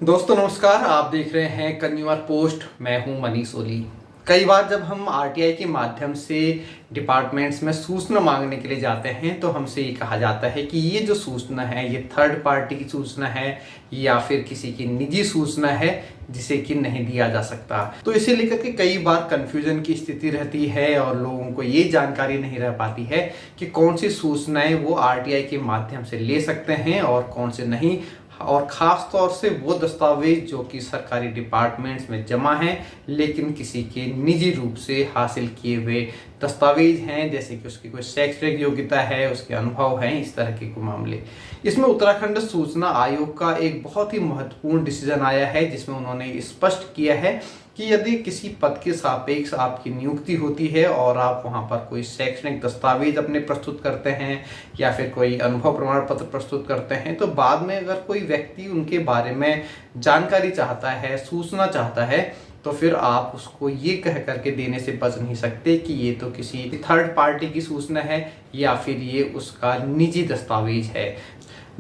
दोस्तों नमस्कार, आप देख रहे हैं कंज्यूमर पोस्ट। मैं हूं मनीष ओली। कई बार जब हम आरटीआई के माध्यम से डिपार्टमेंट्स में सूचना मांगने के लिए जाते हैं तो हमसे ये कहा जाता है कि ये जो सूचना है ये थर्ड पार्टी की सूचना है या फिर किसी की निजी सूचना है जिसे कि नहीं दिया जा सकता। तो इसे लेकर के कई बार कन्फ्यूजन की स्थिति रहती है और लोगों को ये जानकारी नहीं रह पाती है कि कौन सी सूचनाएं वो आरटीआई के माध्यम से ले सकते हैं और कौन से नहीं। और ख़ास तौर से वो दस्तावेज जो कि सरकारी डिपार्टमेंट्स में जमा हैं लेकिन किसी के निजी रूप से हासिल किए हुए दस्तावेज हैं, जैसे कि उसकी कोई शैक्षणिक योग्यता है, उसके अनुभव हैं, इस तरह के कोई मामले। इसमें उत्तराखंड सूचना आयोग का एक बहुत ही महत्वपूर्ण डिसीजन आया है जिसमें उन्होंने स्पष्ट किया है कि यदि किसी पद के सापेक्ष आपकी नियुक्ति होती है और आप वहां पर कोई शैक्षणिक दस्तावेज अपने प्रस्तुत करते हैं या फिर कोई अनुभव प्रमाण पत्र प्रस्तुत करते हैं, तो बाद में अगर कोई व्यक्ति उनके बारे में जानकारी चाहता है, सूचना चाहता है, तो फिर आप उसको ये कह करके देने से बच नहीं सकते कि ये तो किसी थर्ड पार्टी की सूचना है या फिर ये उसका निजी दस्तावेज है।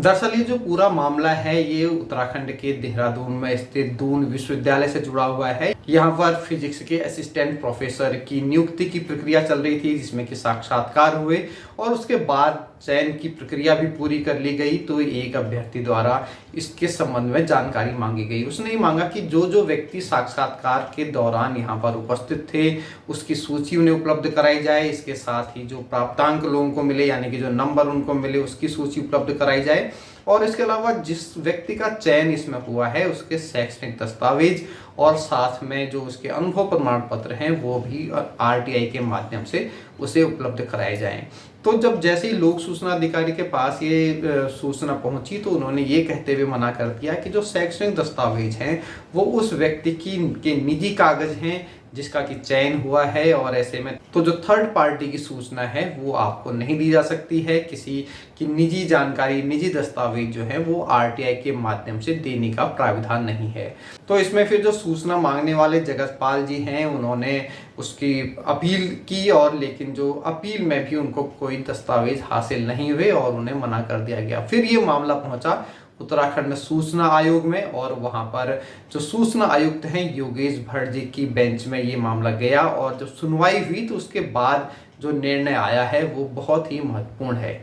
दरअसल ये जो पूरा मामला है ये उत्तराखंड के देहरादून में स्थित दून विश्वविद्यालय से जुड़ा हुआ है। यहाँ पर फिजिक्स के असिस्टेंट प्रोफेसर की नियुक्ति की प्रक्रिया चल रही थी जिसमें कि साक्षात्कार हुए और उसके बाद चयन की प्रक्रिया भी पूरी कर ली गई। तो एक अभ्यर्थी द्वारा इसके संबंध में जानकारी मांगी गई। उसने मांगा कि जो जो व्यक्ति साक्षात्कार के दौरान यहाँ पर उपस्थित थे उसकी सूची उन्हें उपलब्ध कराई जाए। इसके साथ ही जो प्राप्तांक लोगों को मिले यानी कि जो नंबर उनको मिले उसकी सूची उपलब्ध कराई जाए और इसके अलावा जिस व्यक्ति का चयन इसमें हुआ है उसके शैक्षणिक दस्तावेज और साथ में जो उसके अनुभव प्रमाण पत्र हैं वो भी आरटीआई के माध्यम से उसे उपलब्ध कराए जाएं। तो जब जैसे ही लोक सूचना अधिकारी के पास ये सूचना पहुंची तो उन्होंने ये कहते हुए मना कर दिया कि जो शैक्षणिक दस्तावेज हैं वो उस व्यक्ति के निजी कागज हैं जिसका कि चयन हुआ है और ऐसे में तो जो थर्ड पार्टी की सूचना है वो आपको नहीं दी जा सकती है। किसी की निजी जानकारी, निजी दस्तावेज जो है वो आरटीआई के माध्यम से देने का प्राविधान नहीं है। तो इसमें फिर जो सूचना मांगने वाले जगतपाल जी हैं उन्होंने उसकी अपील की और लेकिन जो अपील में भी उनको कोई दस्तावेज हासिल नहीं हुए और उन्हें मना कर दिया गया। फिर ये मामला पहुंचा उत्तराखंड सूचना आयोग में और वहां पर जो सूचना आयुक्त हैं योगेश भट्ट जी की बेंच में ये मामला गया और जब सुनवाई हुई तो उसके बाद जो निर्णय आया है वो बहुत ही महत्वपूर्ण है।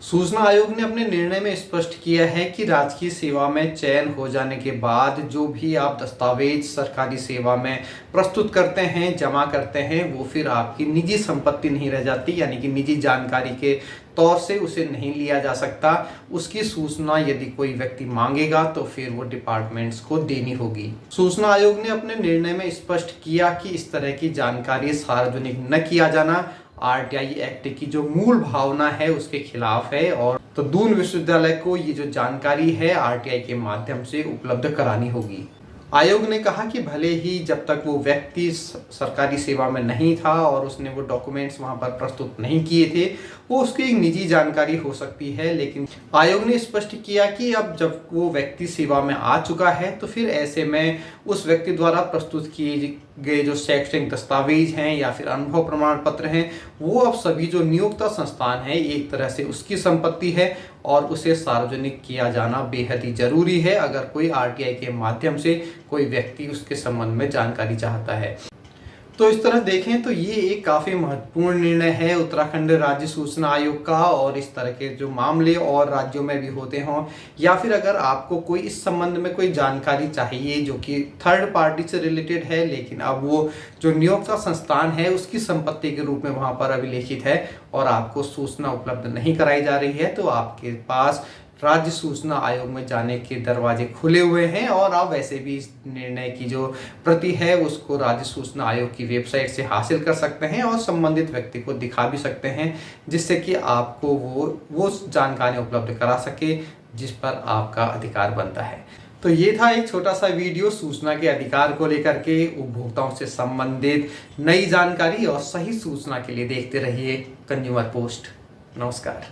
सूचना आयोग ने अपने निर्णय में स्पष्ट किया है कि राजकीय सेवा में चयन हो जाने के बाद जो भी आप दस्तावेज सरकारी सेवा में प्रस्तुत करते हैं, जमा करते हैं, वो फिर आपकी निजी संपत्ति नहीं रह जाती, यानी कि निजी जानकारी के तौर से उसे नहीं लिया जा सकता। उसकी सूचना यदि कोई व्यक्ति मांगेगा तो फिर वो डिपार्टमेंट्स को देनी होगी। सूचना आयोग ने अपने निर्णय में स्पष्ट किया कि इस तरह की जानकारी सार्वजनिक न किया जाना आरटीआई एक्ट की जो मूल भावना है उसके खिलाफ है और तो दून विश्वविद्यालय को ये जो जानकारी है आरटीआई के माध्यम से उपलब्ध करानी होगी। आयोग ने कहा कि भले ही जब तक वो व्यक्ति सरकारी सेवा में नहीं था और उसने वो डॉक्यूमेंट्स वहां पर प्रस्तुत नहीं किए थे वो उसकी एक निजी जानकारी हो सकती है, लेकिन आयोग ने स्पष्ट किया कि अब जब वो व्यक्ति सेवा में आ चुका है तो फिर ऐसे में उस व्यक्ति द्वारा प्रस्तुत किए गए जो शैक्षणिक दस्तावेज हैं या फिर अनुभव प्रमाण पत्र हैं वो अब सभी जो नियोक्ता संस्थान है एक तरह से उसकी संपत्ति है और उसे सार्वजनिक किया जाना बेहद ही जरूरी है अगर कोई आरटीआई के माध्यम से कोई व्यक्ति उसके संबंध में जानकारी चाहता है। तो इस तरह देखें तो ये एक काफ़ी महत्वपूर्ण निर्णय है उत्तराखंड राज्य सूचना आयोग का और इस तरह के जो मामले और राज्यों में भी होते हों या फिर अगर आपको कोई इस संबंध में कोई जानकारी चाहिए जो कि थर्ड पार्टी से रिलेटेड है लेकिन अब वो जो नियोक्ता संस्थान है उसकी संपत्ति के रूप में वहाँ पर अभिलेखित है और आपको सूचना उपलब्ध नहीं कराई जा रही है, तो आपके पास राज्य सूचना आयोग में जाने के दरवाजे खुले हुए हैं और आप वैसे भी इस निर्णय की जो प्रति है उसको राज्य सूचना आयोग की वेबसाइट से हासिल कर सकते हैं और संबंधित व्यक्ति को दिखा भी सकते हैं जिससे कि आपको वो जानकारी उपलब्ध करा सके जिस पर आपका अधिकार बनता है। तो ये था एक छोटा सा वीडियो सूचना के अधिकार को लेकर के। उपभोक्ताओं से संबंधित नई जानकारी और सही सूचना के लिए देखते रहिए कंज्यूमर पोस्ट। नमस्कार।